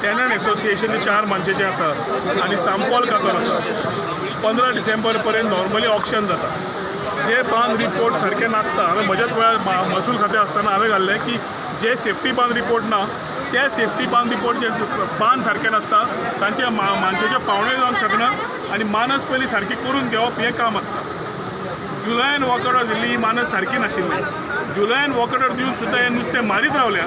Tenant association 4 मानशेचे आसा आनी सांपॉल कातोर आसा. 15 डिसेंबर पर्यंत नॉर्मली ऑक्शन जाता. जे बांद रिपोर्ट सारखे नासता. हांवें म्हज्याच वेळार महसूल खातें आसतना हांवें घाल्लें की जे सेफ्टी बांद रिपोर्ट ना त्या सेफ्टी बांद रिपोर्ट जे बांद सारखे नासता तांचे मानशेचे पावणे जावंक शकना आनी मानस पयलीं सारकी करून घेवप हें काम आसता. जुलयान वॉक ऑर्डर दिल्ली ही मानस सारकी नाशिल्ली. जुलयान वॉक ऑर्डर दिवन सुद्दां हें नुस्तें मारीत रावल्या,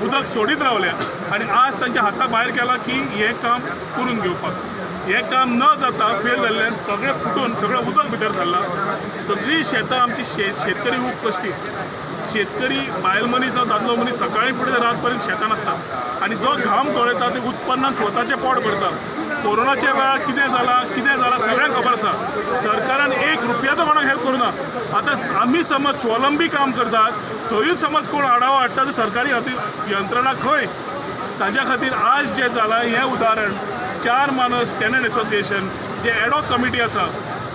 उदक सोडीत रावल्या आनी आज तांच्या हाता भायर केलां की हें काम करून घेवपाक. हें काम न जाता फेल जाल्ल्यान सगळें फुटून सगळें उदक भितर सरलां. सगळीं शेतां आमची शेतकरी खूब कश्टी. शेतकरी बायल मनीस ना दादलो मनीस सकाळी फुडें रात पर्यंत शेतान आसता आनी जो घाम गळयता ते उत्पन्नान स्वताचें पोट भरता. कोरोनाच्या वेळार कितें जालां सगळ्यांक खबर आसा. सरकारान 1 रुपयाचो कोणाक हेल्प करूना. आतां आमी समज स्वलंबी काम करतात थंयूच समज कोण आडावो हाडटा तर सरकारी यंत्रणा खंय. ताज्या खातीर आज जें जालां हें उदाहरण 4 मानस टेनंट एसोसिएशन जे एडॉक कमिटी आसा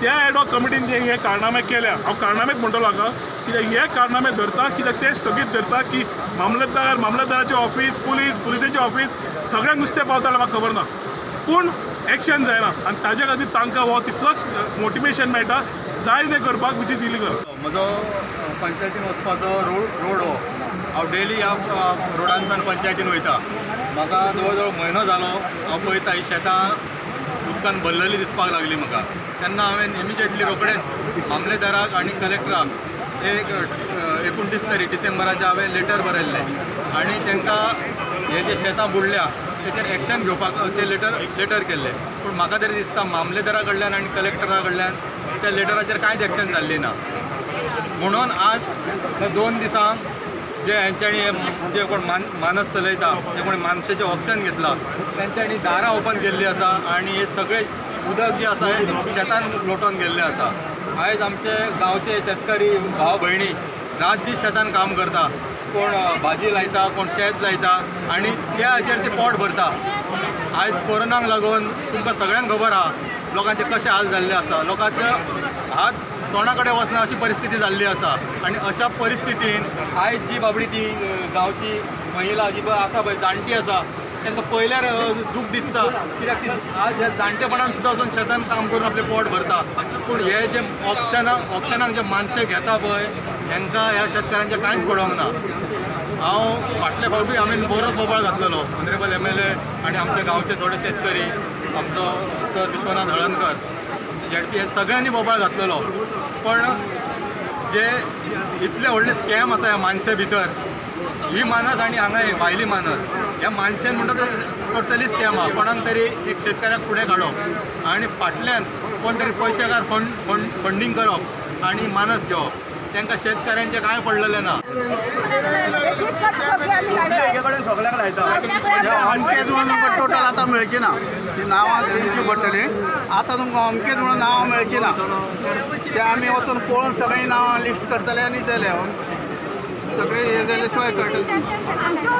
त्या एडॉक कमिटीन जे हे कारनामे केल्या. हांव कारनामेच म्हणटलो हाका कित्याक हे कारनामे धरता कित्याक ते स्थगीत धरता की मामलतदाराचें ऑफीस पुलिसाचें ऑफीस सगळ्यांक नुस्तें पावता म्हाका खबर ना पूण एक्शन जायना आनी ताजे खातीर तांकां हो तितलोच मोटिवेशन मेळटा जाय तें करपाक विच इज इलिगल. म्हजो पंचायतीन वचपाचो रोड हो. हांव डेली ह्या रोडांसान पंचायतीन वयता. म्हाका जवळ जवळ म्हयनो जालो हांव पळयता ही शेतां उदकान भरलेली दिसपाक लागली म्हाका. तेन्ना हांवें इमिजिएटली रोखडेंच मामलेदाराक आनी कलेक्टराक एक 29 तारीख डिसेंबराचें हांवें लेटर बरयल्लें आनी तांकां हे जे शेतां बुडल्या तेचेर एक्शन घेवपाक ते लेटर केल्लें. पूण म्हाका तरी दिसता मामलेदारा कडल्यान आनी कलेक्टरा कडल्यान त्या लेटराचेर कांयच एक्शन जाल्ली ना. म्हणून आज ह्या 2 दिसांक जे हेंच्यांनी जे कोण मानस चलयता ते कोणी मानशेचें ऑप्शन घेतलां तेंच्यांनी दारां ओपन केल्लीं आसा आनी हे सगळे उदक जे आसा हे शेतान लोटोन गेल्लें आसा. आयज आमचे गांवचे शेतकरी भाव भयणी रात दीस शेतान काम करता. कोण भाजी लायता कोण शेत लायता आनी त्या हाचेर ते पोट भरता. आयज कोरोनाक लागून तुमकां सगळ्यांक खबर आहा लोकांचे कशे हाल जाल्ले आसा. लोकांचो हात तोंडा कडेन वचना अशी परिस्थिती जाल्ली आसा आनी अशा परिस्थितीन आयज जी बाबडी ती गांवची महिला जी आसा पळय जाणटी आसा तांकां पयल्यार दूख दिसता कित्याक ती आज ह्या जाणटेपणान सुद्दां वचून शेतान काम करून आपलें पोट भरता. पूण हे जे ऑप्शनाक जे मानशे घेता पळय हांकां ह्या शेतकाऱ्यांचें कांयच पडोंक ना. हांव फाटल्या फावटी हांवें बरोच बोबाळ घातलेलो ऑनरेबल MLA आनी आमचे गांवचे थोडे शेतकरी आमचो सर विश्वनाथ हळदणकर ZP हे सगळ्यांनी बोबाळ घातलेलो. पण जे इतले व्हडले स्कॅम आसा ह्या मानशे भितर ही मानस आनी हांगा भायली मानस ह्या मानशेन म्हणटा ते टोटली स्कॅम आहा. कोणाक तरी एक शेतकाऱ्याक फुडें काडप आनी फाटल्यान कोण तरी पयशेकार फंडींग करप आनी मानस घेवप. तांकां शेतकाऱ्यांचें कांय पडलेलें ना. अमकेच म्हणून टोटल आतां मेळची ना. ती नांवां दिवची पडटली. आतां तुमकां अमकेच म्हणून नांवां मेळची ना. ते आमी वचून पळोवन सगळीं नांवां लिस्ट करतले आनी जाले सगळे हे जाले शिवाय कळटलें. आमच्या